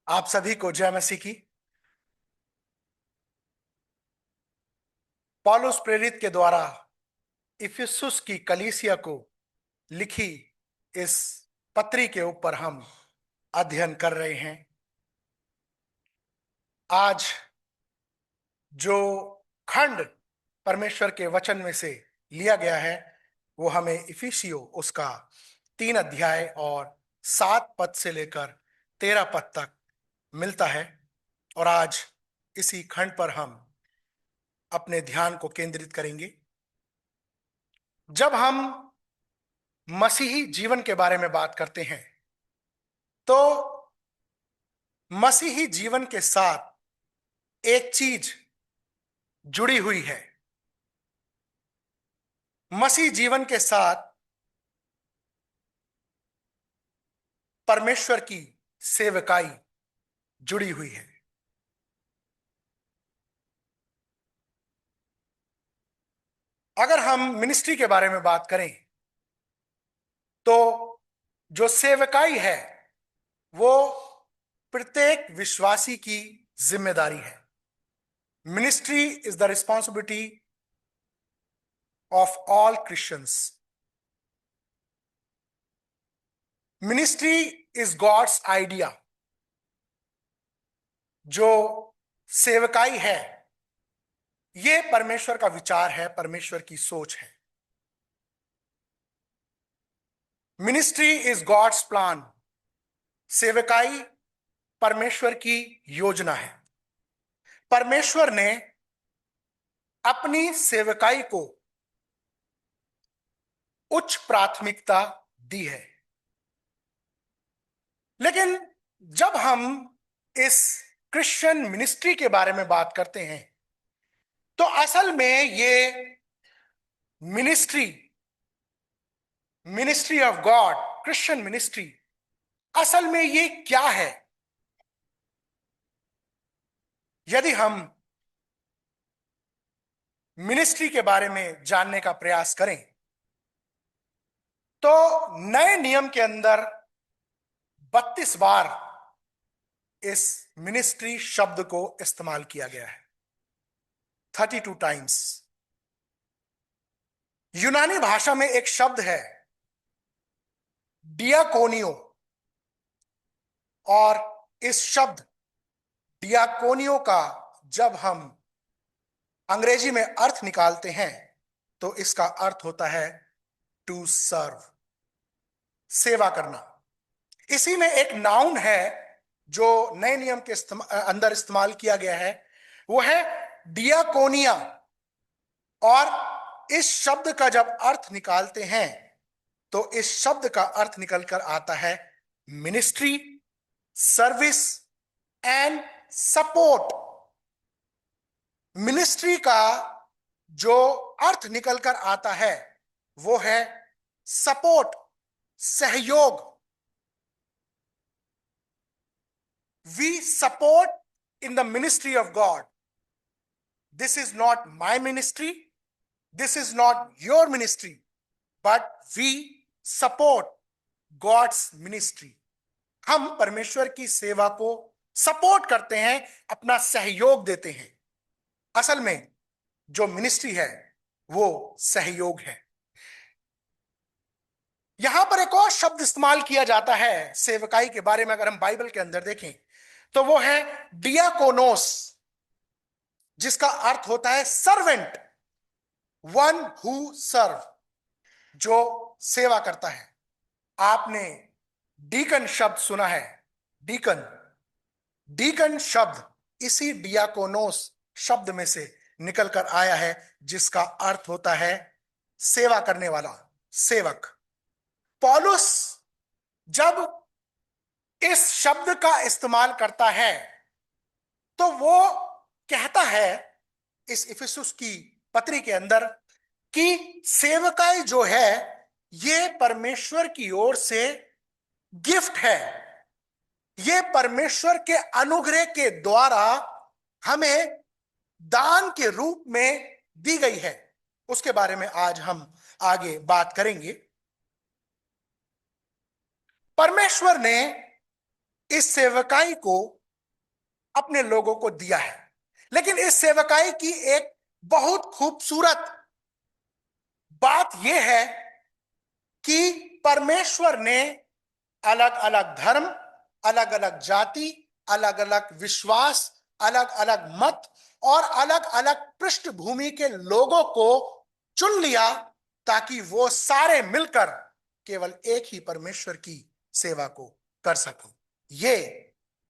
आप सभी को जय मसीह की। पौलुस प्रेरित के द्वारा इफिसुस की कलीसिया को लिखी इस पत्री के ऊपर हम अध्ययन कर रहे हैं। आज जो खंड परमेश्वर के वचन में से लिया गया है वो हमें इफिसियो उसका 3 अध्याय और 7 पद से लेकर 13 पद तक मिलता है। और आज इसी खंड पर हम अपने ध्यान को केंद्रित करेंगे। जब हम मसीही जीवन के बारे में बात करते हैं तो मसीही जीवन के साथ एक चीज जुड़ी हुई है। मसीह जीवन के साथ परमेश्वर की सेवकाई जुड़ी हुई है। अगर हम मिनिस्ट्री के बारे में बात करें तो जो सेवकाई है वो प्रत्येक विश्वासी की जिम्मेदारी है। Ministry is the responsibility of all Christians. Ministry is God's idea. जो सेवकाई है ये परमेश्वर का विचार है, परमेश्वर की सोच है। Ministry is God's plan. सेवकाई परमेश्वर की योजना है। परमेश्वर ने अपनी सेवकाई को उच्च प्राथमिकता दी है। लेकिन जब हम इस क्रिश्चियन मिनिस्ट्री के बारे में बात करते हैं तो असल में ये ministry ministry of God, Christian ministry, असल में ये क्या है? यदि हम मिनिस्ट्री के बारे में जानने का प्रयास करें तो नए नियम के अंदर 32 बार इस मिनिस्ट्री शब्द को इस्तेमाल किया गया है, 32 टाइम्स। यूनानी भाषा में एक शब्द है डियाकोनियो, और इस शब्द डियाकोनियो का जब हम अंग्रेजी में अर्थ निकालते हैं तो इसका अर्थ होता है टू सर्व, सेवा करना। इसी में एक नाउन है जो नए नियम के अंदर इस्तेमाल किया गया है, वो है डियाकोनिया। और इस शब्द का जब अर्थ निकालते हैं तो इस शब्द का अर्थ निकलकर आता है ministry, service and support. Ministry का जो अर्थ निकलकर आता है वो है सपोर्ट, सहयोग। We support in the ministry of God. This is not my ministry, this is not your ministry, but we support God's ministry. हम परमेश्वर की सेवा को सपोर्ट करते हैं, अपना सहयोग देते हैं। असल में जो मिनिस्ट्री है वो सहयोग है। यहां पर एक और शब्द इस्तेमाल किया जाता है सेवकाई के बारे में, अगर हम बाइबल के अंदर देखें तो वो है डियाकोनोस, जिसका अर्थ होता है सर्वेंट, वन हु सर्व, जो सेवा करता है। आपने डीकन शब्द सुना है, डीकन। डीकन शब्द इसी डियाकोनोस शब्द में से निकलकर आया है, जिसका अर्थ होता है सेवा करने वाला, सेवक। पौलुस जब इस शब्द का इस्तेमाल करता है तो वो कहता है इस इफिसुस की पत्री के अंदर कि सेवकाई जो है ये परमेश्वर की ओर से गिफ्ट है। ये परमेश्वर के अनुग्रह के द्वारा हमें दान के रूप में दी गई है। उसके बारे में आज हम आगे बात करेंगे। परमेश्वर ने इस सेवकाई को अपने लोगों को दिया है। लेकिन इस सेवकाई की एक बहुत खूबसूरत बात यह है कि परमेश्वर ने अलग अलग धर्म, अलग अलग जाति, अलग अलग विश्वास, अलग अलग मत और अलग अलग पृष्ठभूमि के लोगों को चुन लिया ताकि वो सारे मिलकर केवल एक ही परमेश्वर की सेवा को कर सकें। ये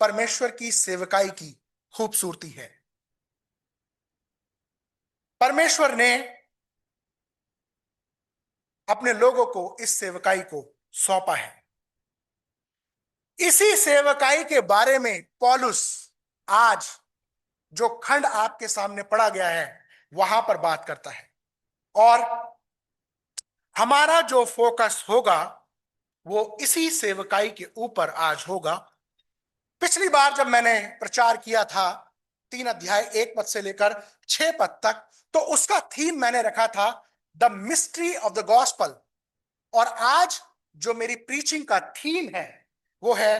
परमेश्वर की सेवकाई की खूबसूरती है। परमेश्वर ने अपने लोगों को इस सेवकाई को सौंपा है। इसी सेवकाई के बारे में पौलुस आज जो खंड आपके सामने पढ़ा गया है वहां पर बात करता है। और हमारा जो फोकस होगा वो इसी सेवकाई के ऊपर आज होगा। पिछली बार जब मैंने प्रचार किया था 3 अध्याय 1 पद से लेकर 6 पद तक, तो उसका थीम मैंने रखा था the mystery of the gospel. और आज जो मेरी प्रीचिंग का थीम है वो है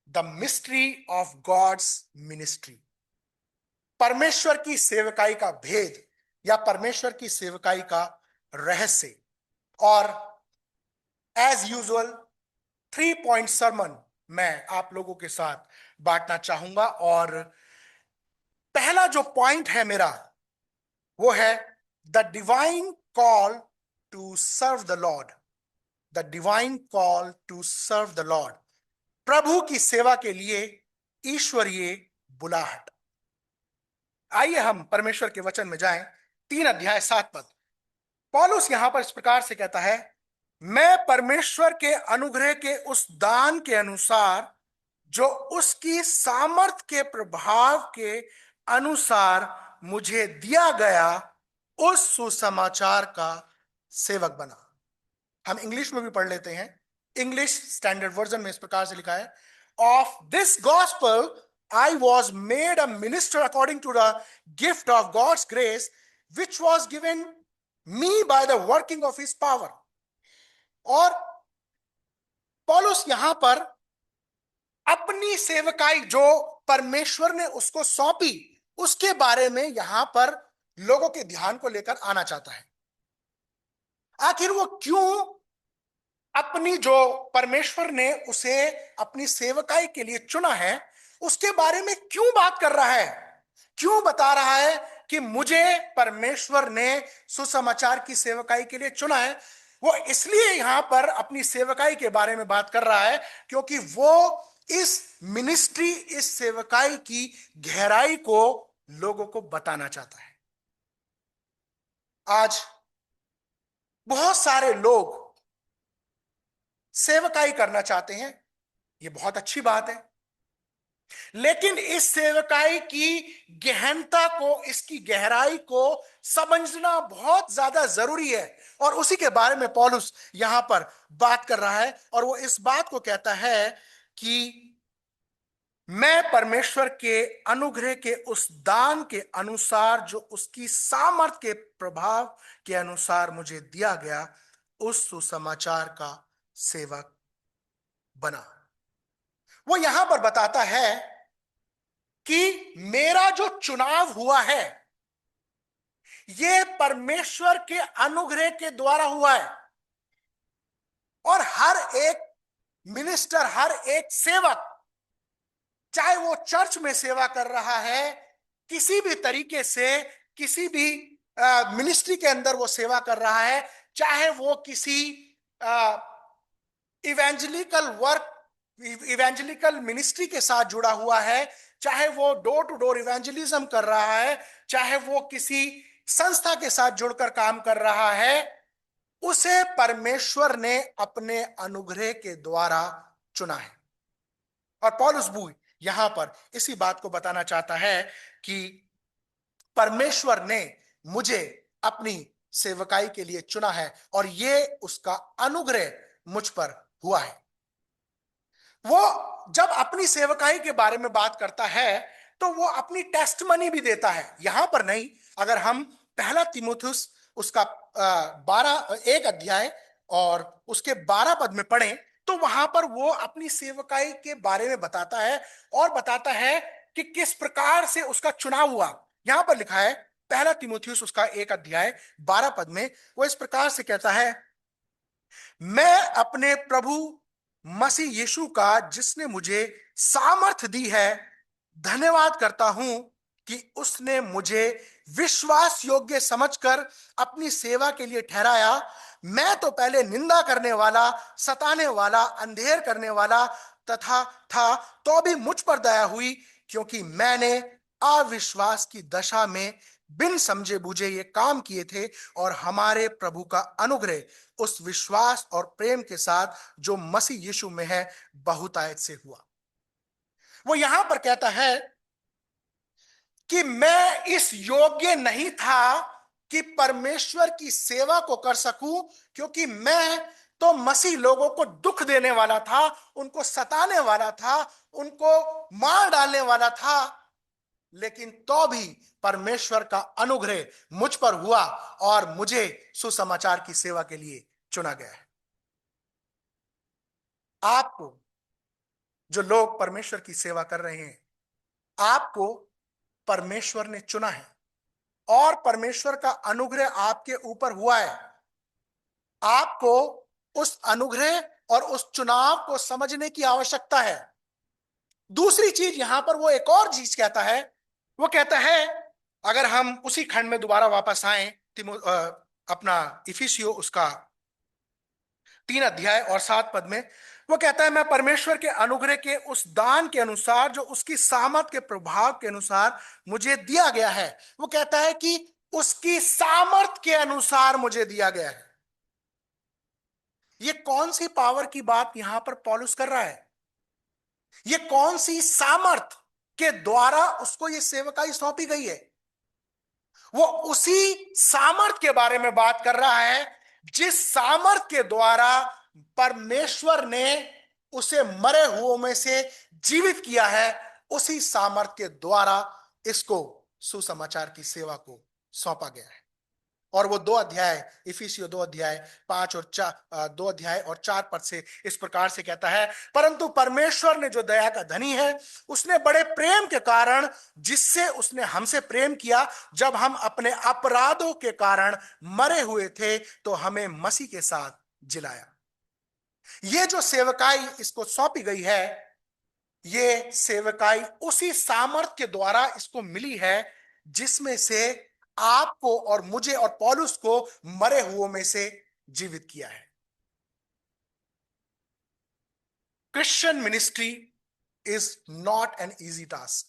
the mystery of God's ministry. परमेश्वर की सेवकाई का भेद या परमेश्वर की सेवकाई का रहस्य। और एज यूजुअल 3 पॉइंट सरमन मैं आप लोगों के साथ बांटना चाहूंगा। और पहला जो पॉइंट है मेरा वो है the divine call to serve the lord. The divine call to serve the lord, प्रभु की सेवा के लिए ईश्वरीय बुलाहट। आइए हम परमेश्वर के वचन में जाएं। 3 अध्याय 7 पद, पौलुस यहां पर इस प्रकार से कहता है, मैं परमेश्वर के अनुग्रह के उस दान के अनुसार जो उसकी सामर्थ के प्रभाव के अनुसार मुझे दिया गया उस सुसमाचार का सेवक बना। हम इंग्लिश में भी पढ़ लेते हैं। इंग्लिश स्टैंडर्ड वर्जन में इस प्रकार से लिखा है, of this gospel I was made a minister according to the gift of God's grace, which was given me by the working of his power. और पौलुस यहां पर अपनी सेवकाई जो परमेश्वर ने उसको सौंपी उसके बारे में यहां पर लोगों के ध्यान को लेकर आना चाहता है। आखिर वो क्यों अपनी जो परमेश्वर ने उसे अपनी सेवकाई के लिए चुना है उसके बारे में क्यों बात कर रहा है, क्यों बता रहा है कि मुझे परमेश्वर ने सुसमाचार की सेवकाई के लिए चुना है। वो इसलिए यहां पर अपनी सेवकाई के बारे में बात कर रहा है क्योंकि वो इस मिनिस्ट्री, इस सेवकाई की गहराई को लोगों को बताना चाहता है। आज बहुत सारे लोग सेवकाई करना चाहते हैं, ये बहुत अच्छी बात है, लेकिन इस सेवकाई की गहनता को, इसकी गहराई को समझना बहुत ज्यादा जरूरी है। और उसी के बारे में पौलुस यहां पर बात कर रहा है। और वो इस बात को कहता है कि मैं परमेश्वर के अनुग्रह के उस दान के अनुसार जो उसकी सामर्थ के प्रभाव के अनुसार मुझे दिया गया उस सुसमाचार का सेवक बना। वो यहां पर बताता है कि मेरा जो चुनाव हुआ है ये परमेश्वर के अनुग्रह के द्वारा हुआ है। और हर एक मिनिस्टर, हर एक सेवक, चाहे वो चर्च में सेवा कर रहा है, किसी भी तरीके से किसी भी मिनिस्ट्री के अंदर वो सेवा कर रहा है, चाहे वो किसी इवेंजलिकल वर्क, इवेंजलिकल मिनिस्ट्री के साथ जुड़ा हुआ है, चाहे वो डोर टू डोर इवेंजलिज्म कर रहा है, चाहे वो किसी संस्था के साथ जुड़कर काम कर रहा है, उसे परमेश्वर ने अपने अनुग्रह के द्वारा चुना है। और पौलुस भी यहां पर इसी बात को बताना चाहता है कि परमेश्वर ने मुझे अपनी सेवकाई के लिए चुना है और ये उसका अनुग्रह मुझ पर हुआ है। वो जब अपनी सेवकाई के बारे में बात करता है तो वो अपनी टेस्टमनी भी देता है। यहां पर नहीं, अगर हम 1 तीमुथियुस उसका 1 अध्याय और उसके 12 पद में पढ़ें तो वहां पर वो अपनी सेवकाई के बारे में बताता है और बताता है कि किस प्रकार से उसका चुनाव हुआ। यहां पर लिखा है पहला तीमुथियुस उसका 1 अध्याय 12 पद में, वो इस प्रकार से कहता है, मैं अपने प्रभु मसीह यीशु का जिसने मुझे सामर्थ दी है धन्यवाद करता हूं कि उसने मुझे विश्वास योग्य समझकर अपनी सेवा के लिए ठहराया। मैं तो पहले निंदा करने वाला, सताने वाला, अंधेर करने वाला तथा था, तो भी मुझ पर दया हुई, क्योंकि मैंने अविश्वास की दशा में बिन समझे बूझे ये काम किए थे, और हमारे प्रभु का अनुग्रह उस विश्वास और प्रेम के साथ जो मसीह यीशु में है बहुतायत से हुआ। वो यहां पर कहता है कि मैं इस योग्य नहीं था कि परमेश्वर की सेवा को कर सकूं, क्योंकि मैं तो मसीह लोगों को दुख देने वाला था, उनको सताने वाला था, उनको मार डालने वाला था। लेकिन तो भी परमेश्वर का अनुग्रह मुझ पर हुआ और मुझे सुसमाचार की सेवा के लिए चुना गया है। आपको, जो लोग परमेश्वर की सेवा कर रहे हैं, आपको परमेश्वर ने चुना है और परमेश्वर का अनुग्रह आपके ऊपर हुआ है। आपको उस अनुग्रह और उस चुनाव को समझने की आवश्यकता है। दूसरी चीज यहां पर वो एक और चीज कहता है, वो कहता है, अगर हम उसी खंड में दोबारा वापस आए, अपना इफिसियो उसका 3 अध्याय और 7 पद में, वो कहता है, मैं परमेश्वर के अनुग्रह के उस दान के अनुसार जो उसकी सामर्थ के प्रभाव के अनुसार मुझे दिया गया है, वो कहता है कि उसकी सामर्थ के अनुसार मुझे दिया गया है। ये कौन सी पावर की बात यहां पर पौलुस कर रहा है? ये कौन सी सामर्थ के द्वारा उसको ये सेवकाई सौंपी गई है? वो उसी सामर्थ के बारे में बात कर रहा है जिस सामर्थ के द्वारा परमेश्वर ने उसे मरे हुओं में से जीवित किया है। उसी सामर्थ के द्वारा इसको सुसमाचार की सेवा को सौंपा गया है। और वो 2 अध्याय, इफिसियो 2 अध्याय 5 और 4 से इस प्रकार से कहता है, परंतु परमेश्वर ने जो दया का धनी है, उसने बड़े प्रेम के कारण जिससे उसने हमसे प्रेम किया, जब हम अपने अपराधों के कारण मरे हुए थे तो हमें मसीह के साथ जिलाया। ये जो सेवकाई इसको सौंपी गई है, ये सेवकाई उसी सामर्थ के द्वारा इसको मिली है जिसमें से आपको और मुझे और पौलुस को मरे हुओं में से जीवित किया है। Christian ministry is not an easy task.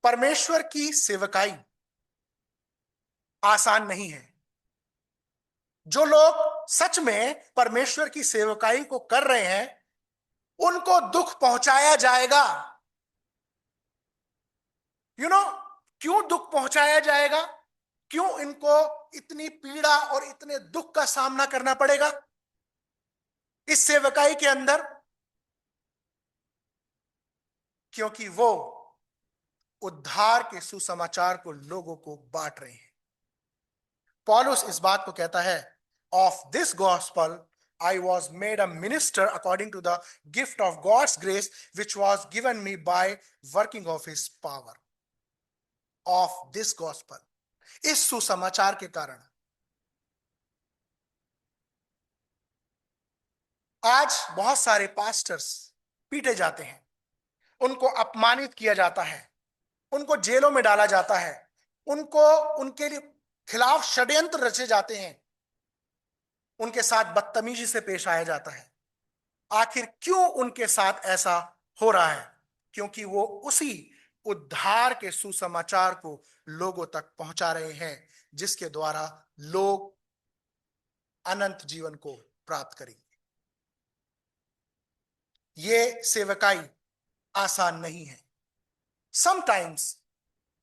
परमेश्वर की सेवकाई आसान नहीं है। जो लोग सच में परमेश्वर की सेवकाई को कर रहे हैं, उनको दुख पहुंचाया जाएगा। क्यों दुख पहुंचाया जाएगा? क्यों इनको इतनी पीड़ा और इतने दुख का सामना करना पड़ेगा इस सेवकाई के अंदर? क्योंकि वो उद्धार के सुसमाचार को लोगों को बांट रहे हैं। पौलुस इस बात को कहता है, of this gospel I was made a minister according to the gift of God's grace, which was given me by working of his power. Of this gospel, इस सुसमाचार के कारण आज बहुत सारे पास्टर्स पीटे जाते हैं, उनको अपमानित किया जाता है, उनको जेलों में डाला जाता है, उनको उनके लिए खिलाफ षड्यंत्र रचे जाते हैं, उनके साथ बदतमीजी से पेश आया जाता है। आखिर क्यों उनके साथ ऐसा हो रहा है? क्योंकि वो उसी उद्धार के सुसमाचार को लोगों तक पहुंचा रहे हैं जिसके द्वारा लोग अनंत जीवन को प्राप्त करेंगे। ये सेवकाई आसान नहीं है। Sometimes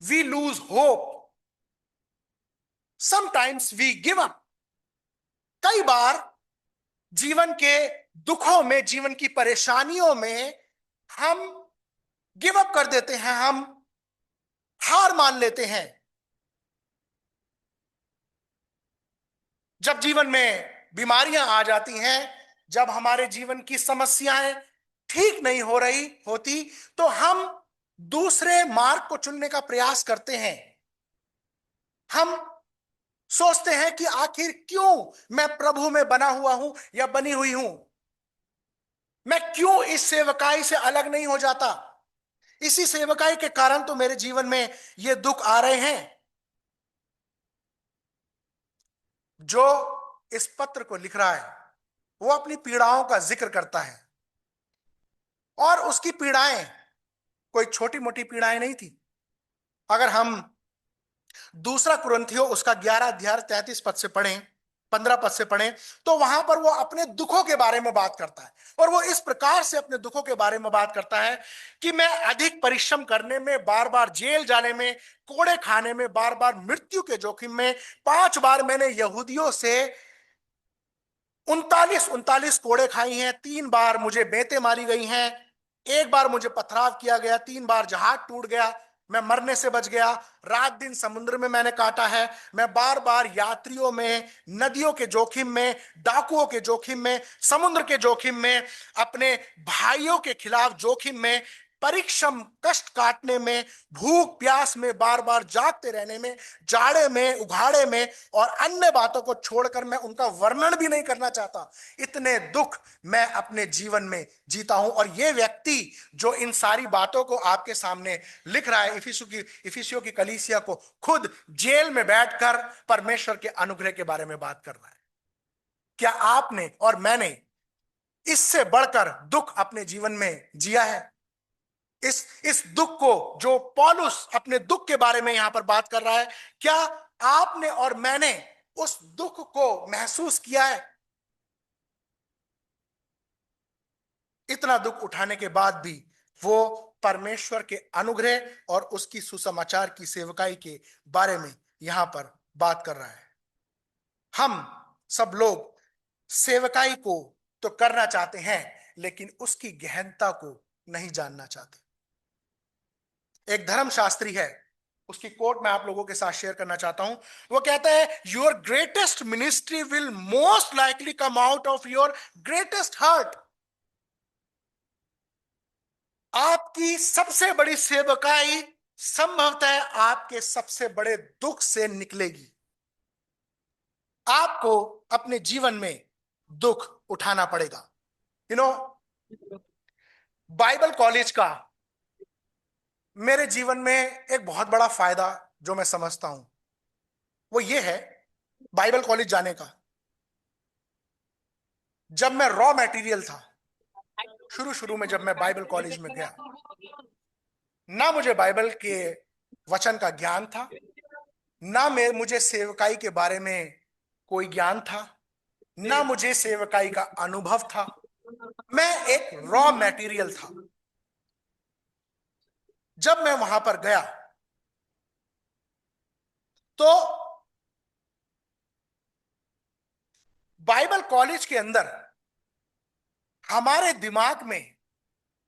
we lose hope, sometimes we give up. कई बार जीवन के दुखों में, जीवन की परेशानियों में हम गिव अप कर देते हैं, हम हार मान लेते हैं। जब जीवन में बीमारियां आ जाती हैं, जब हमारे जीवन की समस्याएं ठीक नहीं हो रही होती, तो हम दूसरे मार्ग को चुनने का प्रयास करते हैं। हम सोचते हैं कि आखिर क्यों मैं प्रभु में बना हुआ हूं या बनी हुई हूं, मैं क्यों इस सेवकाई से अलग नहीं हो जाता। इसी सेवकाई के कारण तो मेरे जीवन में ये दुख आ रहे हैं। जो इस पत्र को लिख रहा है वो अपनी पीड़ाओं का जिक्र करता है, और उसकी पीड़ाएं कोई छोटी मोटी पीड़ाएं नहीं थी। अगर हम दूसरा कुरिन्थियों उसका 11 अध्याय 33 पद से पढ़ें, 15 पद से पढ़ें, तो वहां पर वो अपने दुखों के बारे में बात करता है। और वो इस प्रकार से अपने दुखों के बारे में बात करता है कि मैं अधिक परिश्रम करने में, बार बार जेल जाने में, कोड़े खाने में, बार बार मृत्यु के जोखिम में, 5 बार मैंने यहूदियों से 39 कोड़े खाई हैं, 3 बार मुझे बेंतें मारी गई हैं, 1 बार मुझे पथराव किया गया, 3 बार जहाज टूट गया, मैं मरने से बच गया, रात दिन समुद्र में मैंने काटा है, मैं बार बार यात्रियों में, नदियों के जोखिम में, डाकुओं के जोखिम में, समुद्र के जोखिम में, अपने भाइयों के खिलाफ जोखिम में, परिश्रम कष्ट काटने में, भूख प्यास में, बार बार जागते रहने में, जाड़े में, उघाड़े में, और अन्य बातों को छोड़कर मैं उनका वर्णन भी नहीं करना चाहता। इतने दुख मैं अपने जीवन में जीता हूं। और यह व्यक्ति जो इन सारी बातों को आपके सामने लिख रहा है, इफिसियों की कलीसिया को, खुद जेल में बैठकर परमेश्वर के अनुग्रह के बारे में बात कर रहा है। क्या आपने और मैंने इससे बढ़कर दुख अपने जीवन में जिया है? इस दुख को जो पौलुस अपने दुख के बारे में यहां पर बात कर रहा है, क्या आपने और मैंने उस दुख को महसूस किया है? इतना दुख उठाने के बाद भी वो परमेश्वर के अनुग्रह और उसकी सुसमाचार की सेवकाई के बारे में यहां पर बात कर रहा है। हम सब लोग सेवकाई को तो करना चाहते हैं, लेकिन उसकी गहनता को नहीं जानना चाहते। एक धर्मशास्त्री है, उसकी कोट मैं आप लोगों के साथ शेयर करना चाहता हूं। वो कहता है, your greatest ministry will most likely come out of your greatest hurt. आपकी सबसे बड़ी सेवकाई संभवतः आपके सबसे बड़े दुख से निकलेगी। आपको अपने जीवन में दुख उठाना पड़ेगा। यू नो, बाइबल कॉलेज का मेरे जीवन में एक बहुत बड़ा फायदा जो मैं समझता हूं वो ये है, बाइबल कॉलेज जाने का। जब मैं रॉ मटेरियल था, शुरू शुरू में जब मैं बाइबल कॉलेज में गया, ना मुझे बाइबल के वचन का ज्ञान था, ना मैं मुझे सेवकाई के बारे में कोई ज्ञान था, ना मुझे सेवकाई का अनुभव था। मैं एक रॉ मटेरियल था। जब मैं वहां पर गया तो बाइबल कॉलेज के अंदर हमारे दिमाग में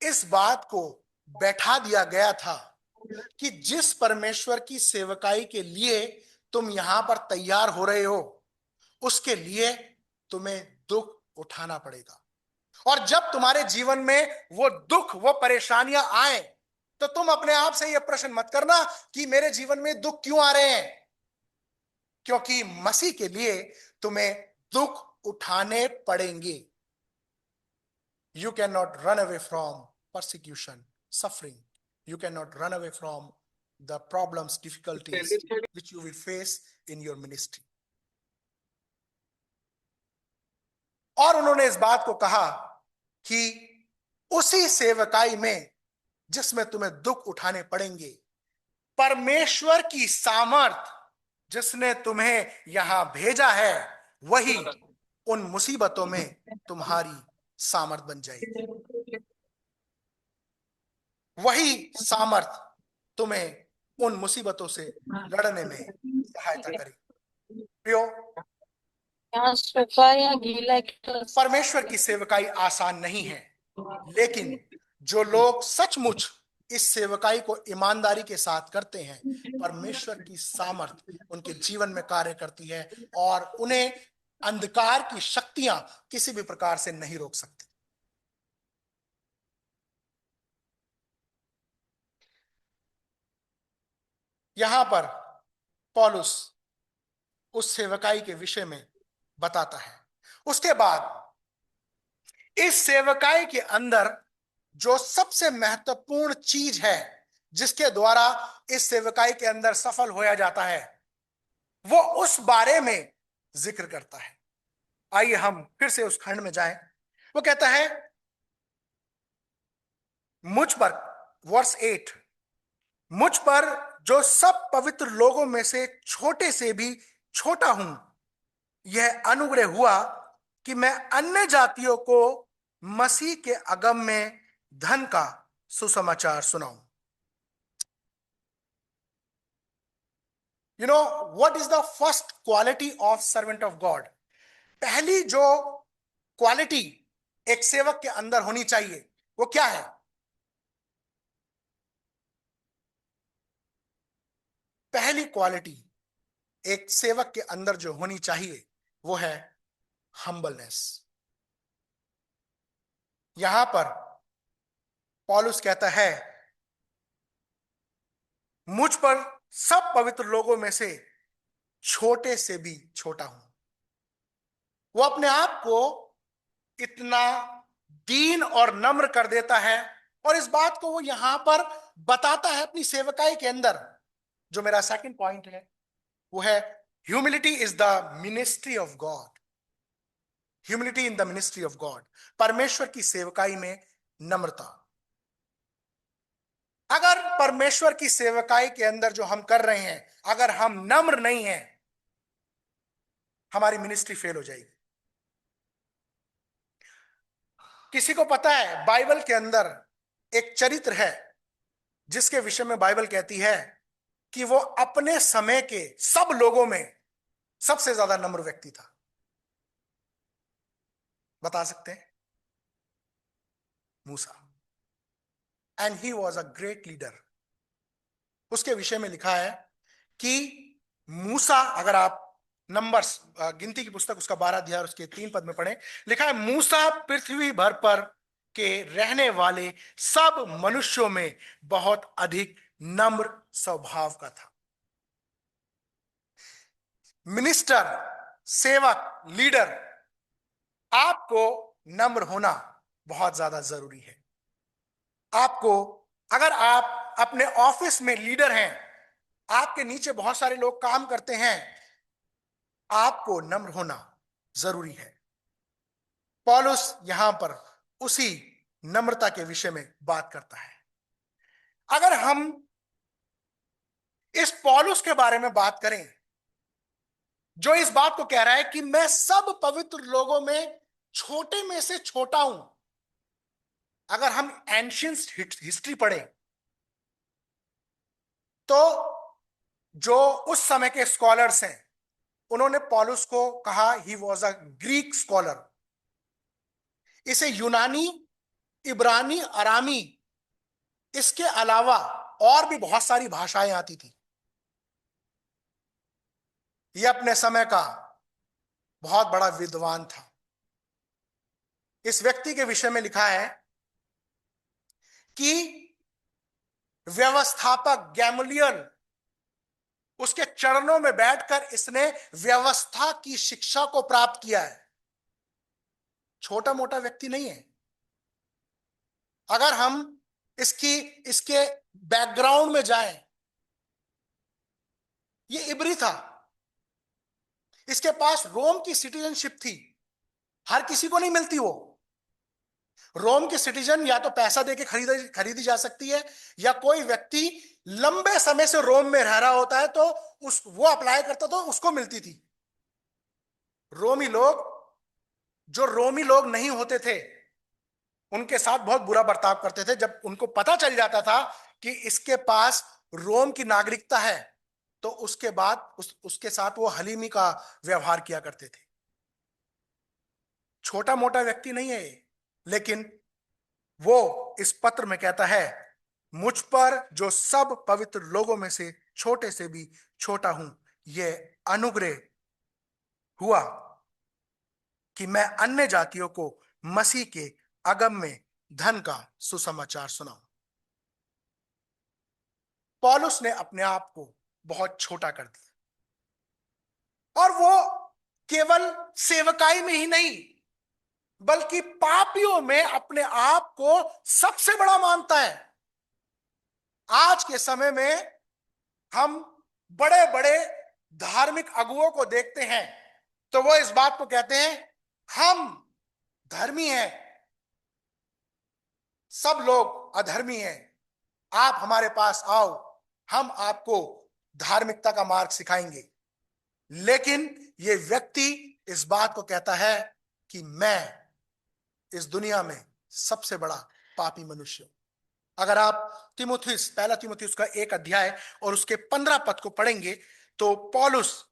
इस बात को बैठा दिया गया था कि जिस परमेश्वर की सेवकाई के लिए तुम यहां पर तैयार हो रहे हो, उसके लिए तुम्हें दुख उठाना पड़ेगा। और जब तुम्हारे जीवन में वो दुख, वो परेशानियां आए, तो तुम अपने आप से यह प्रश्न मत करना कि मेरे जीवन में दुख क्यों आ रहे हैं, क्योंकि मसीह के लिए तुम्हें दुख उठाने पड़ेंगे। You cannot run away from persecution, suffering. You cannot run away from the problems, difficulties which you will face in your ministry. और उन्होंने इस बात को कहा कि उसी सेवकाई में जिसमें तुम्हें दुख उठाने पड़ेंगे, परमेश्वर की सामर्थ जिसने तुम्हें यहां भेजा है, वही उन मुसीबतों में तुम्हारी सामर्थ बन जाएगी। वही सामर्थ तुम्हें उन मुसीबतों से लड़ने में सहायता करेगी। प्रियो, यहाँ सूखा या गीला परमेश्वर की सेवकाई आसान नहीं है, लेकिन जो लोग सचमुच इस सेवकाई को ईमानदारी के साथ करते हैं, परमेश्वर की सामर्थ उनके जीवन में कार्य करती है और उन्हें अंधकार की शक्तियां किसी भी प्रकार से नहीं रोक सकती। यहां पर पौलुस उस सेवकाई के विषय में बताता है। उसके बाद इस सेवकाई के अंदर जो सबसे महत्वपूर्ण चीज है जिसके द्वारा इस सेवकाई के अंदर सफल होया जाता है, वो उस बारे में जिक्र करता है। आइए हम फिर से उस खंड में जाएं। वो कहता है मुझ पर, वर्स 8, मुझ पर जो सब पवित्र लोगों में से छोटे से भी छोटा हूं, यह अनुग्रह हुआ कि मैं अन्य जातियों को मसीह के अगम में धन का सुसमाचार सुनाऊं। You know what is the first quality of servant of God? पहली जो क्वालिटी एक सेवक के अंदर होनी चाहिए वो क्या है? पहली क्वालिटी एक सेवक के अंदर जो होनी चाहिए वो है हम्बलनेस। यहां पर पौलुस कहता है मुझ पर सब पवित्र लोगों में से छोटे से भी छोटा हूं। वो अपने आप को इतना दीन और नम्र कर देता है, और इस बात को वो यहां पर बताता है अपनी सेवकाई के अंदर। जो मेरा सेकंड पॉइंट है वो है humility is the ministry of God. Humility in the ministry of God, परमेश्वर की सेवकाई में नम्रता। अगर परमेश्वर की सेवकाई के अंदर जो हम कर रहे हैं, अगर हम नम्र नहीं हैं, हमारी मिनिस्ट्री फेल हो जाएगी। किसी को पता है बाइबल के अंदर एक चरित्र है जिसके विषय में बाइबल कहती है कि वो अपने समय के सब लोगों में सबसे ज्यादा नम्र व्यक्ति था? बता सकते हैं? Musa. And he was a great leader. उसके विषय में लिखा है कि मूसा, अगर आप नंबर्स गिनती की पुस्तक उसका 12 अध्याय उसके 3 पद में पढ़ें, लिखा है मूसा पृथ्वी भर पर के रहने वाले सब मनुष्यों में बहुत अधिक नम्र स्वभाव का था। मिनिस्टर, सेवक, लीडर, आपको नम्र होना बहुत ज्यादा जरूरी है। आपको, अगर आप अपने ऑफिस में लीडर हैं, आपके नीचे बहुत सारे लोग काम करते हैं, आपको नम्र होना जरूरी है। पौलुस यहां पर उसी नम्रता के विषय में बात करता है। अगर हम इस पौलुस के बारे में बात करें जो इस बात को कह रहा है कि मैं सब पवित्र लोगों में छोटे में से छोटा हूं, अगर हम एंशियंट हिस्ट्री पढ़ें तो जो उस समय के स्कॉलर्स हैं उन्होंने पौलुस को कहा ही वॉज अ ग्रीक स्कॉलर। इसे यूनानी, इब्रानी, अरामी, इसके अलावा और भी बहुत सारी भाषाएं आती थी। यह अपने समय का बहुत बड़ा विद्वान था। इस व्यक्ति के विषय में लिखा है कि व्यवस्थापक गैमलियल, उसके चरणों में बैठकर इसने व्यवस्था की शिक्षा को प्राप्त किया है। छोटा मोटा व्यक्ति नहीं है। अगर हम इसके बैकग्राउंड में जाएं, ये इब्री था, इसके पास रोम की सिटीजनशिप थी। हर किसी को नहीं मिलती वो। रोम के सिटीजन या तो पैसा देके खरीदी जा सकती है, या कोई व्यक्ति लंबे समय से रोम में रह रहा होता है तो वो अप्लाई करता तो उसको मिलती थी। रोमी लोग, जो रोमी लोग नहीं होते थे, उनके साथ बहुत बुरा बर्ताव करते थे। जब उनको पता चल जाता था कि इसके पास रोम की नागरिकता है तो उसके बाद उसके साथ वो हलीमी का व्यवहार किया करते थे। छोटा मोटा व्यक्ति नहीं है ये, लेकिन वो इस पत्र में कहता है मुझ पर जो सब पवित्र लोगों में से छोटे से भी छोटा हूं, यह अनुग्रह हुआ कि मैं अन्य जातियों को मसीह के अगम्य धन का सुसमाचार सुनाऊं। पौलुस ने अपने आप को बहुत छोटा कर दिया, और वो केवल सेवकाई में ही नहीं बल्कि पापियों में अपने आप को सबसे बड़ा मानता है। आज के समय में हम बड़े बड़े धार्मिक अगुओं को देखते हैं तो वो इस बात को कहते हैं, हम धर्मी हैं, सब लोग अधर्मी हैं, आप हमारे पास आओ, हम आपको धार्मिकता का मार्ग सिखाएंगे। लेकिन ये व्यक्ति इस बात को कहता है कि मैं इस दुनिया में सबसे बड़ा पापी मनुष्य हूं। अगर आप तिमुथियुस, पहला तिमुथियुस का 1 अध्याय और उसके 15 पद को पढ़ेंगे तो पौलुस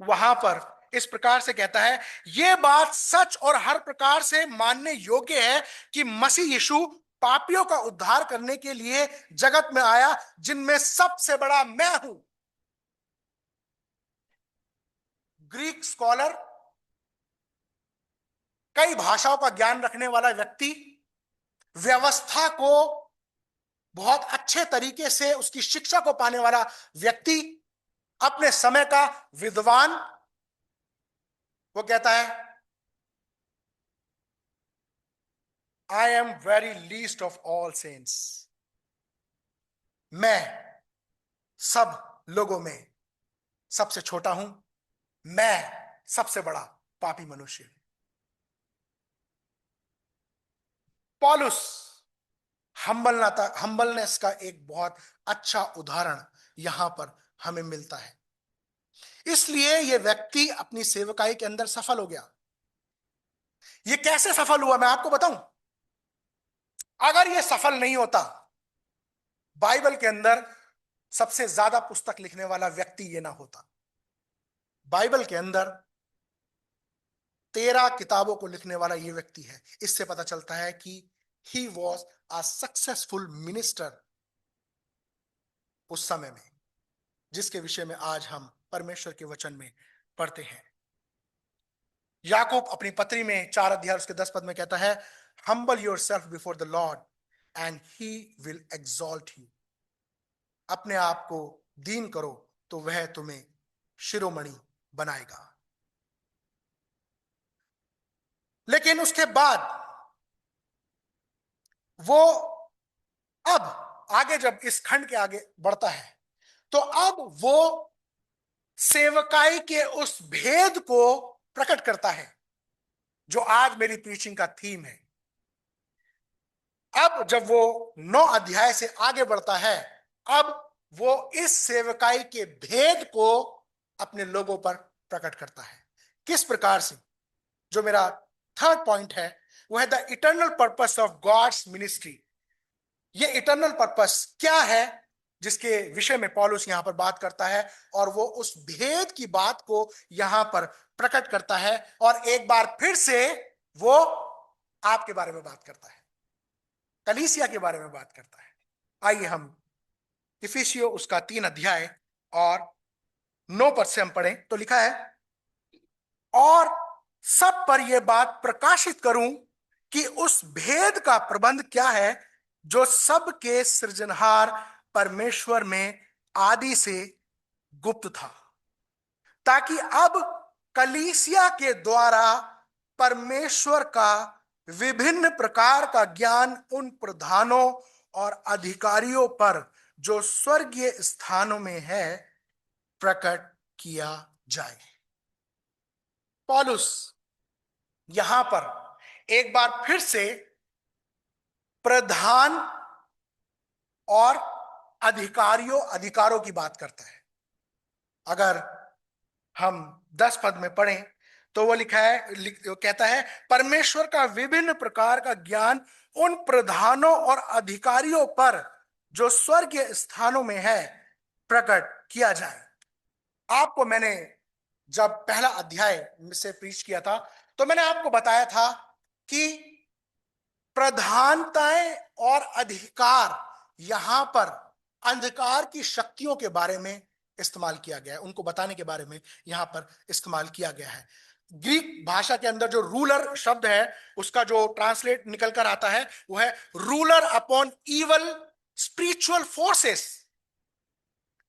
वहां पर इस प्रकार से कहता है, यह बात सच और हर प्रकार से मानने योग्य है कि मसीह यीशु पापियों का उद्धार करने के लिए जगत में आया, जिनमें सबसे बड़ा मैं हूं। ग्रीक स्कॉलर, कई भाषाओं का ज्ञान रखने वाला व्यक्ति, व्यवस्था को बहुत अच्छे तरीके से उसकी शिक्षा को पाने वाला व्यक्ति, अपने समय का विद्वान, वो कहता है, I am very least of all saints. मैं सब लोगों में सबसे छोटा हूं, मैं सबसे बड़ा पापी मनुष्य हूं। पौलुस हम्बलनेस का एक बहुत अच्छा उदाहरण यहां पर हमें मिलता है। इसलिए यह व्यक्ति अपनी सेवकाई के अंदर सफल हो गया। यह कैसे सफल हुआ मैं आपको बताऊं। अगर यह सफल नहीं होता, बाइबल के अंदर सबसे ज्यादा पुस्तक लिखने वाला व्यक्ति यह ना होता। बाइबल के अंदर 13 किताबों को लिखने वाला यह व्यक्ति है। इससे पता चलता है कि ही वॉज अ सक्सेसफुल मिनिस्टर उस समय में, जिसके विषय में आज हम परमेश्वर के वचन में पढ़ते हैं। याकूब अपनी पत्री में 4 अध्याय उसके 10 पद में कहता है, humble your self before the Lord and he will exalt you. अपने आप को दीन करो तो वह तुम्हें शिरोमणि बनाएगा। लेकिन उसके बाद वो अब आगे जब इस खंड के आगे बढ़ता है तो अब वो सेवकाई के उस भेद को प्रकट करता है जो आज मेरी प्रीचिंग का थीम है। अब जब वो 9 अध्याय से आगे बढ़ता है, अब वो इस सेवकाई के भेद को अपने लोगों पर प्रकट करता है। किस प्रकार से? जो मेरा थर्ड पॉइंट है वो है the eternal purpose of God's ministry. ये इटर्नल पर्पस क्या है जिसके विषय में पौलुस यहां पर बात करता है, और वो उस भेद की बात को यहां पर प्रकट करता है, और एक बार फिर से वो आपके बारे में बात करता है, कलीसिया के बारे में बात करता है। आइए हम इफिसियों उसका 3 अध्याय और 9 पद से हम पढ़ें तो लिखा है, और सब पर यह बात प्रकाशित करूं कि उस भेद का प्रबंध क्या है जो सबके सृजनहार परमेश्वर में आदि से गुप्त था, ताकि अब कलीसिया के द्वारा परमेश्वर का विभिन्न प्रकार का ज्ञान उन प्रधानों और अधिकारियों पर जो स्वर्गीय स्थानों में है प्रकट किया जाए। पौलुस यहां पर एक बार फिर से प्रधान और अधिकारों की बात करता है। अगर हम 10 पद में पढ़ें तो वो लिखा है, कहता है, परमेश्वर का विभिन्न प्रकार का ज्ञान उन प्रधानों और अधिकारियों पर जो स्वर्गीय स्थानों में है प्रकट किया जाए। आपको मैंने जब पहला अध्याय से प्रीच किया था तो मैंने आपको बताया था कि प्रधानताएं और अधिकार यहां पर अंधकार की शक्तियों के बारे में इस्तेमाल किया गया है, उनको बताने के बारे में यहां पर इस्तेमाल किया गया है। ग्रीक भाषा के अंदर जो रूलर शब्द है उसका जो ट्रांसलेट निकल कर आता है वो है ruler upon evil spiritual forces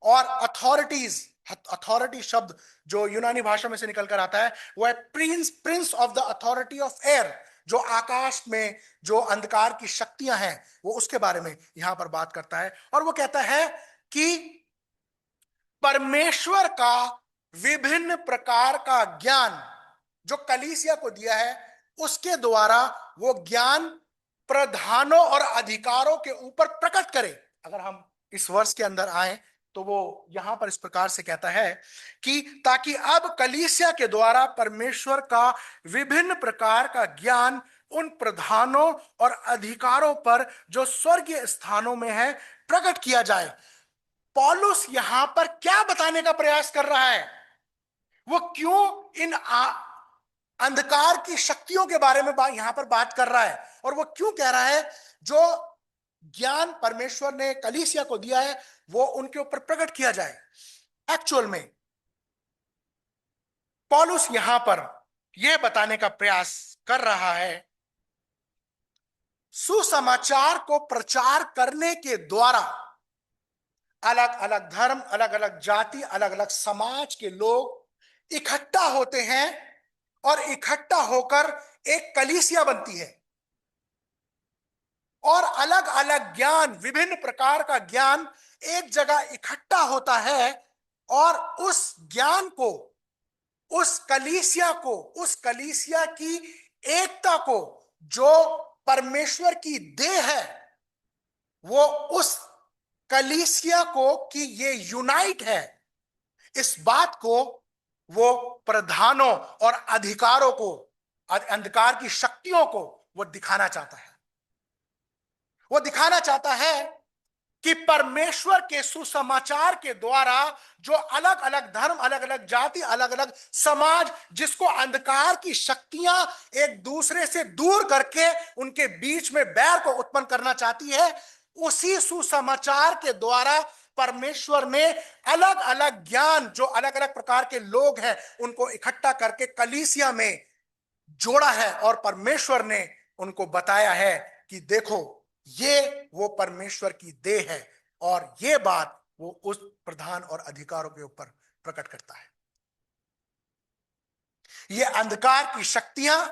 और अथॉरिटीज। अथॉरिटी शब्द जो यूनानी भाषा में से निकल कर आता है वो है Prince Prince of the authority of air. जो आकाश में जो अंधकार की शक्तियां हैं वो उसके बारे में यहां पर बात करता है। और वो कहता है कि परमेश्वर का विभिन्न प्रकार का ज्ञान जो कलीसिया को दिया है उसके द्वारा वो ज्ञान प्रधानों और अधिकारों के ऊपर प्रकट करे। अगर हम इस वर्ष के अंदर आए तो वो यहां पर इस प्रकार से कहता है कि ताकि अब कलीसिया के द्वारा परमेश्वर का विभिन्न प्रकार का ज्ञान उन प्रधानों और अधिकारों पर जो स्वर्गीय स्थानों में है प्रकट किया जाए। पौलुस यहां पर क्या बताने का प्रयास कर रहा है? वो क्यों इन अंधकार की शक्तियों के बारे में यहां पर बात कर रहा है और वो क्यों कह रहा है जो ज्ञान परमेश्वर ने कलीसिया को दिया है वो उनके ऊपर प्रकट किया जाए? एक्चुअल में पौलुस यहां पर यह बताने का प्रयास कर रहा है सुसमाचार को प्रचार करने के द्वारा अलग अलग धर्म, अलग अलग जाति, अलग अलग समाज के लोग इकट्ठा होते हैं और इकट्ठा होकर एक कलीसिया बनती है और अलग अलग ज्ञान, विभिन्न प्रकार का ज्ञान एक जगह इकट्ठा होता है और उस ज्ञान को, उस कलीसिया को, उस कलीसिया की एकता को जो परमेश्वर की देह है वो उस कलीसिया को कि ये यूनाइट है इस बात को वो प्रधानों और अधिकारों को, अंधकार की शक्तियों को वो दिखाना चाहता है। वो दिखाना चाहता है कि परमेश्वर के सुसमाचार के द्वारा जो अलग अलग धर्म, अलग अलग जाति, अलग अलग समाज जिसको अंधकार की शक्तियां एक दूसरे से दूर करके उनके बीच में बैर को उत्पन्न करना चाहती है, उसी सुसमाचार के द्वारा परमेश्वर ने अलग अलग ज्ञान जो अलग अलग प्रकार के लोग हैं उनको इकट्ठा करके कलीसिया में जोड़ा है और परमेश्वर ने उनको बताया है कि देखो ये वो परमेश्वर की देह है और ये बात वो उस प्रधान और अधिकारों के ऊपर प्रकट करता है। ये अंधकार की शक्तियां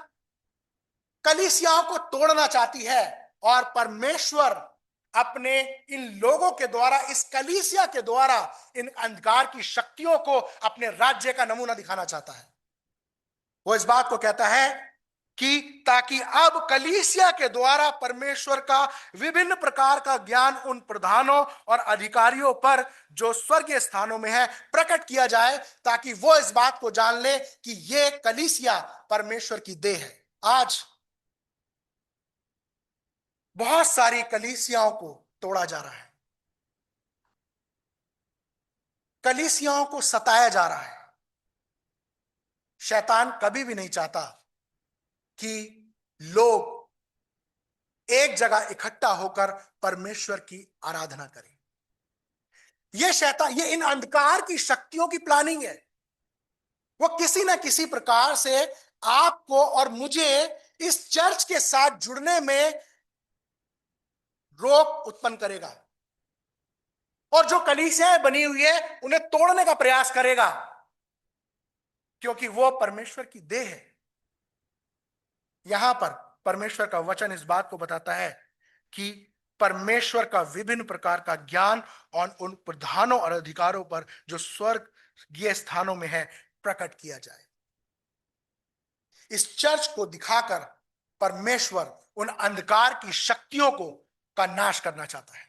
कलीसियाओं को तोड़ना चाहती है और परमेश्वर अपने इन लोगों के द्वारा, इस कलीसिया के द्वारा इन अंधकार की शक्तियों को अपने राज्य का नमूना दिखाना चाहता है। वो इस बात को कहता है कि ताकि अब कलीसिया के द्वारा परमेश्वर का विभिन्न प्रकार का ज्ञान उन प्रधानों और अधिकारियों पर जो स्वर्गीय स्थानों में है प्रकट किया जाए, ताकि वो इस बात को जान ले कि ये कलीसिया परमेश्वर की देह है। आज बहुत सारी कलीसियाओं को तोड़ा जा रहा है, कलीसियाओं को सताया जा रहा है। शैतान कभी भी नहीं चाहता कि लोग एक जगह इकट्ठा होकर परमेश्वर की आराधना करें। यह शैतान, ये इन अंधकार की शक्तियों की प्लानिंग है। वो किसी ना किसी प्रकार से आपको और मुझे इस चर्च के साथ जुड़ने में रोक उत्पन्न करेगा और जो कलीसियाएं बनी हुई है उन्हें तोड़ने का प्रयास करेगा, क्योंकि वो परमेश्वर की देह है। यहां पर परमेश्वर का वचन इस बात को बताता है कि परमेश्वर का विभिन्न प्रकार का ज्ञान और उन प्रधानों और अधिकारों पर जो स्वर्गीय स्थानों में है प्रकट किया जाए। इस चर्च को दिखाकर परमेश्वर उन अंधकार की शक्तियों को का नाश करना चाहता है।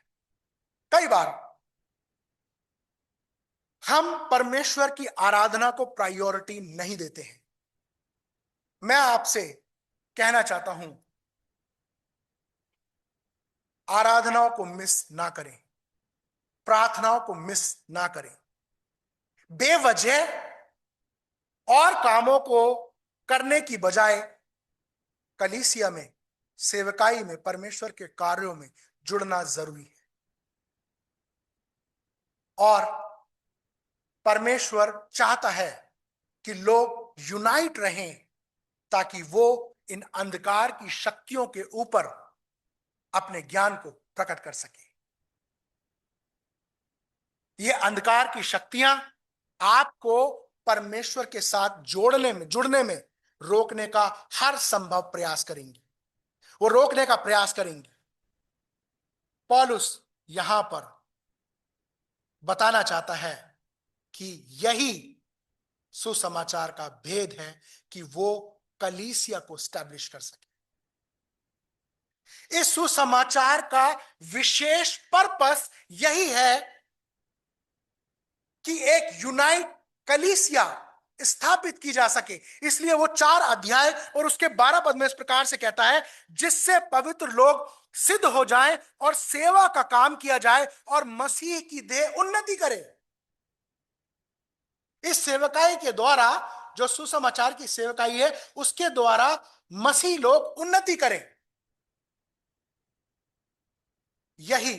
कई बार हम परमेश्वर की आराधना को प्रायोरिटी नहीं देते हैं। मैं आपसे कहना चाहता हूं आराधनाओं को मिस ना करें, प्रार्थनाओं को मिस ना करें। बेवजह और कामों को करने की बजाय कलीसिया में, सेवकाई में, परमेश्वर के कार्यों में जुड़ना जरूरी है। और परमेश्वर चाहता है कि लोग यूनाइट रहें ताकि वो इन अंधकार की शक्तियों के ऊपर अपने ज्ञान को प्रकट कर सके। ये अंधकार की शक्तियां आपको परमेश्वर के साथ जुड़ने में रोकने का हर संभव प्रयास करेंगी, वो रोकने का प्रयास करेंगी। पौलुस यहां पर बताना चाहता है कि यही सुसमाचार का भेद है कि वो कलीसिया को स्टैब्लिश कर सके। इस सुसमाचार का विशेष पर्पस यही है कि एक यूनाइट कलीसिया स्थापित की जा सके। इसलिए वो 4 अध्याय और उसके 12 पद में इस प्रकार से कहता है, जिससे पवित्र लोग सिद्ध हो जाएं और सेवा का काम किया जाए और मसीह की देह उन्नति करे। इस सेवकाई के द्वारा, जो सुसमाचार की सेवकाई है, उसके द्वारा मसीह लोग उन्नति करें। यही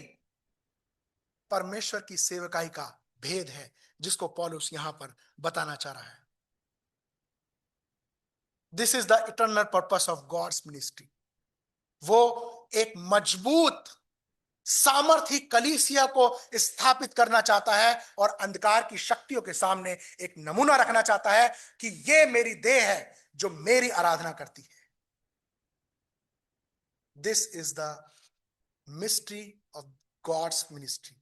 परमेश्वर की सेवकाई का भेद है जिसको पौलुस यहां पर बताना चाह रहा है। This is the eternal purpose of God's ministry. वो एक मजबूत सामर्थी कलीसिया को स्थापित करना चाहता है और अंधकार की शक्तियों के सामने एक नमूना रखना चाहता है कि ये मेरी देह है जो मेरी आराधना करती है। This is the mystery of God's ministry.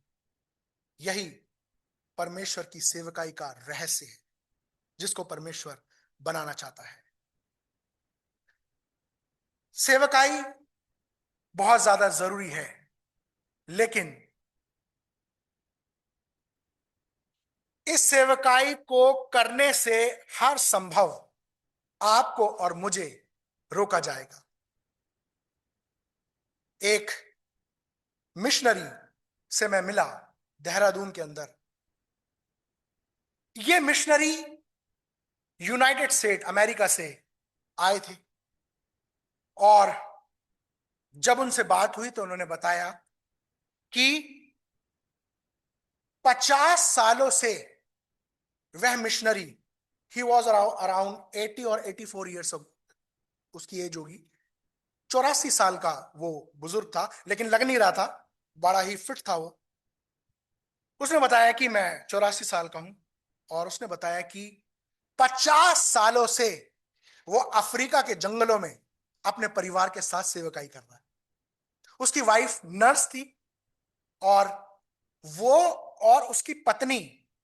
यही परमेश्वर की सेवकाई का रहस्य है जिसको परमेश्वर बनाना चाहता है। सेवकाई बहुत ज्यादा जरूरी है, लेकिन इस सेवकाई को करने से हर संभव आपको और मुझे रोका जाएगा। एक मिशनरी से मैं मिला देहरादून के अंदर। ये मिशनरी यूनाइटेड स्टेट अमेरिका से आए थे और जब उनसे बात हुई तो उन्होंने बताया कि 50 सालों से वह मिशनरी, ही वॉज अराउंड 80 और 84 ईयर्स, उसकी एज होगी 84 साल का वो बुजुर्ग था, लेकिन लग नहीं रहा था, बड़ा ही फिट था वो। उसने बताया कि मैं 84 साल का हूं और उसने बताया कि 50 सालों से वो अफ्रीका के जंगलों में अपने परिवार के साथ सेवकाई कर रहा है। उसकी वाइफ नर्स थी और वो और उसकी पत्नी,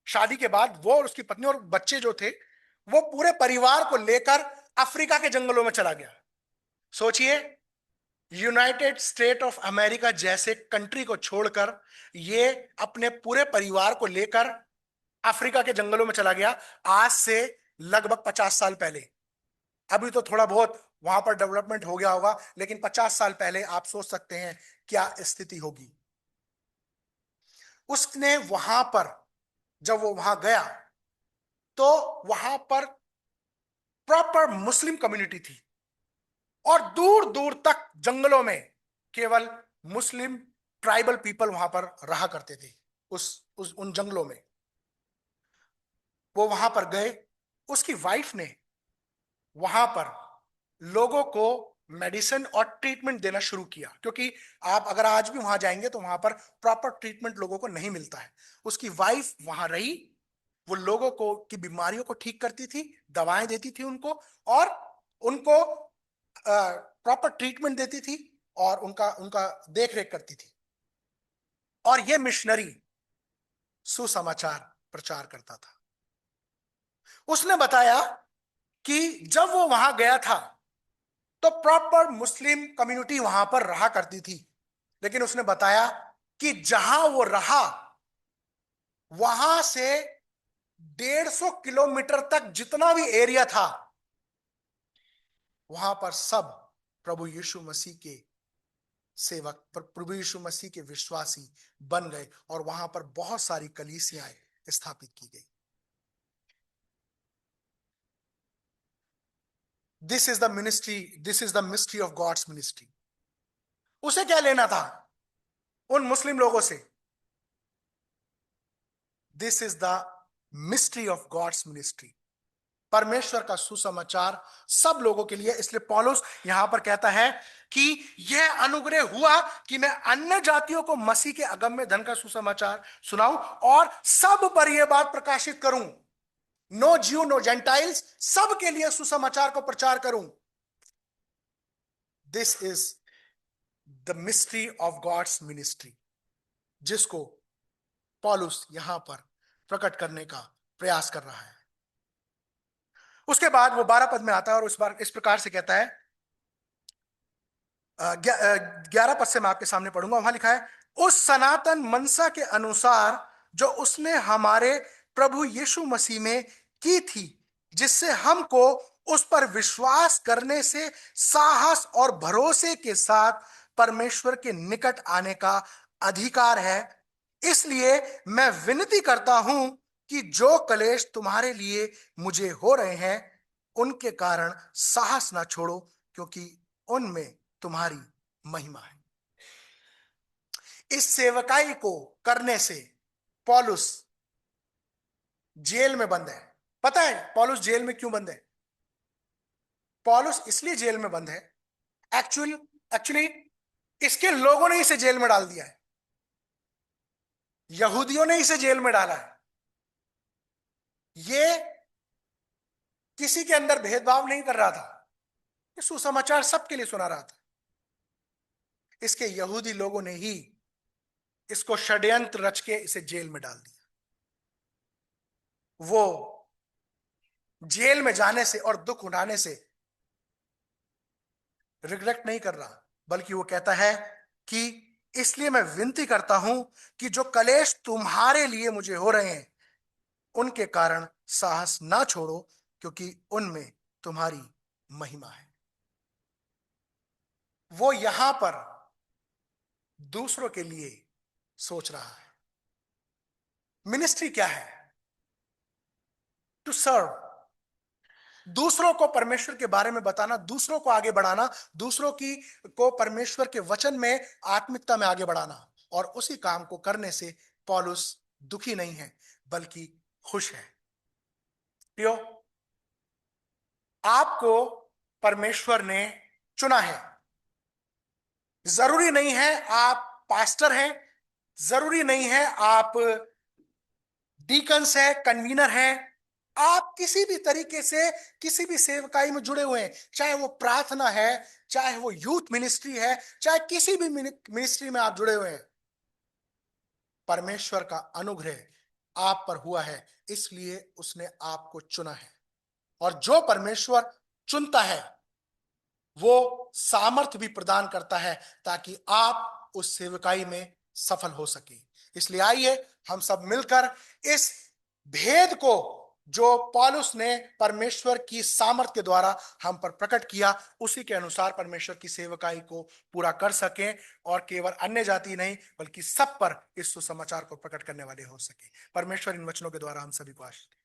शादी के बाद वो और उसकी पत्नी और बच्चे जो थे, वो पूरे परिवार को लेकर अफ्रीका के जंगलों में चला गया। सोचिए, यूनाइटेड स्टेट ऑफ अमेरिका जैसे कंट्री को छोड़कर ये अपने पूरे परिवार को लेकर अफ्रीका के जंगलों में चला गया, आज से लगभग 50 साल पहले। अभी तो थोड़ा बहुत वहां पर डेवलपमेंट हो गया होगा, लेकिन 50 साल पहले आप सोच सकते हैं क्या स्थिति होगी। उसने वहां पर, जब वो वहां गया तो वहां पर प्रॉपर मुस्लिम कम्युनिटी थी और दूर दूर तक जंगलों में केवल मुस्लिम ट्राइबल पीपल वहां पर रहा करते थे। उन जंगलों में वो वहां पर गए। उसकी वाइफ ने वहां पर लोगों को मेडिसिन और ट्रीटमेंट देना शुरू किया, क्योंकि आप अगर आज भी वहां जाएंगे तो वहां पर प्रॉपर ट्रीटमेंट लोगों को नहीं मिलता है। उसकी वाइफ वहां रही, वो लोगों को की बीमारियों को ठीक करती थी, दवाएं देती थी उनको, और उनको प्रॉपर ट्रीटमेंट देती थी और उनका उनका देख रेख करती थी। और यह मिशनरी सुसमाचार प्रचार करता था। उसने बताया कि जब वो वहां गया था तो प्रॉपर मुस्लिम कम्युनिटी वहां पर रहा करती थी, लेकिन उसने बताया कि जहां वो रहा वहां से 150 किलोमीटर तक जितना भी एरिया था, वहां पर सब प्रभु यीशु मसीह के सेवक, प्रभु यीशु मसीह के विश्वासी बन गए और वहां पर बहुत सारी कलीसियाएं स्थापित की गई। This is the ministry, this is the mystery of God's ministry. उसे क्या लेना था उन मुस्लिम लोगों से? This is the mystery of God's ministry. परमेश्वर का सुसमाचार सब लोगों के लिए। इसलिए पौलुस यहां पर कहता है कि यह अनुग्रह हुआ कि मैं अन्य जातियों को मसीह के अगम्य धन का सुसमाचार सुनाऊं और सब पर यह बात प्रकाशित करूं। नो ज्यू नो जेंटाइल्स, सब के लिए सुसमाचार को प्रचार करूं। This is the mystery of God's ministry, जिसको पौलुस यहां पर प्रकट करने का प्रयास कर रहा है। उसके बाद वो 12 पद में आता है और उस बार इस प्रकार से कहता है, 11 पद से मैं आपके सामने पढ़ूंगा। वहां लिखा है, उस सनातन मनसा के अनुसार जो उसने हमारे प्रभु यीशु मसीह में की थी, जिससे हमको उस पर विश्वास करने से साहस और भरोसे के साथ परमेश्वर के निकट आने का अधिकार है। इसलिए मैं विनती करता हूं कि जो क्लेश तुम्हारे लिए मुझे हो रहे हैं उनके कारण साहस ना छोड़ो, क्योंकि उनमें तुम्हारी महिमा है। इस सेवकाई को करने से पौलुस जेल में बंद है। पता है पौलुस जेल में क्यों बंद है? पौलुस इसलिए जेल में बंद है, एक्चुअली एक्चुअली इसके लोगों ने इसे जेल में डाल दिया है। यहूदियों ने इसे जेल में डाला है। ये किसी के अंदर भेदभाव नहीं कर रहा था, ये सुसमाचार सबके लिए सुना रहा था। इसके यहूदी लोगों ने ही इसको षड्यंत्र रच के इसे जेल में डाल दिया। वो जेल में जाने से और दुख उठाने से रिग्रेट नहीं कर रहा, बल्कि वो कहता है कि इसलिए मैं विनती करता हूं कि जो कलेश तुम्हारे लिए मुझे हो रहे हैं उनके कारण साहस ना छोड़ो, क्योंकि उनमें तुम्हारी महिमा है। वो यहां पर दूसरों के लिए सोच रहा है। मिनिस्ट्री क्या है? टू सर्व, दूसरों को परमेश्वर के बारे में बताना, दूसरों को आगे बढ़ाना, दूसरों की को परमेश्वर के वचन में आत्मिकता में आगे बढ़ाना। और उसी काम को करने से पौलुस दुखी नहीं है बल्कि खुश है। प्रियो, आपको परमेश्वर ने चुना है। जरूरी नहीं है आप पास्टर हैं, जरूरी नहीं है आप डीकन्स है, कन्वीनर हैं। आप किसी भी तरीके से किसी भी सेवकाई में जुड़े हुए हैं, चाहे वो प्रार्थना है, चाहे वो यूथ मिनिस्ट्री है, चाहे किसी भी मिनिस्ट्री में आप जुड़े हुए हैं, परमेश्वर का अनुग्रह आप पर हुआ है, इसलिए उसने आपको चुना है। और जो परमेश्वर चुनता है वो सामर्थ्य भी प्रदान करता है ताकि आप उस सेवकाई में सफल हो सके। इसलिए आइए हम सब मिलकर इस भेद को जो पौलुस ने परमेश्वर की सामर्थ्य के द्वारा हम पर प्रकट किया, उसी के अनुसार परमेश्वर की सेवकाई को पूरा कर सकें और केवल अन्य जाति नहीं बल्कि सब पर इस सुसमाचार को प्रकट करने वाले हो सके। परमेश्वर इन वचनों के द्वारा हम सभी को आशीष दे।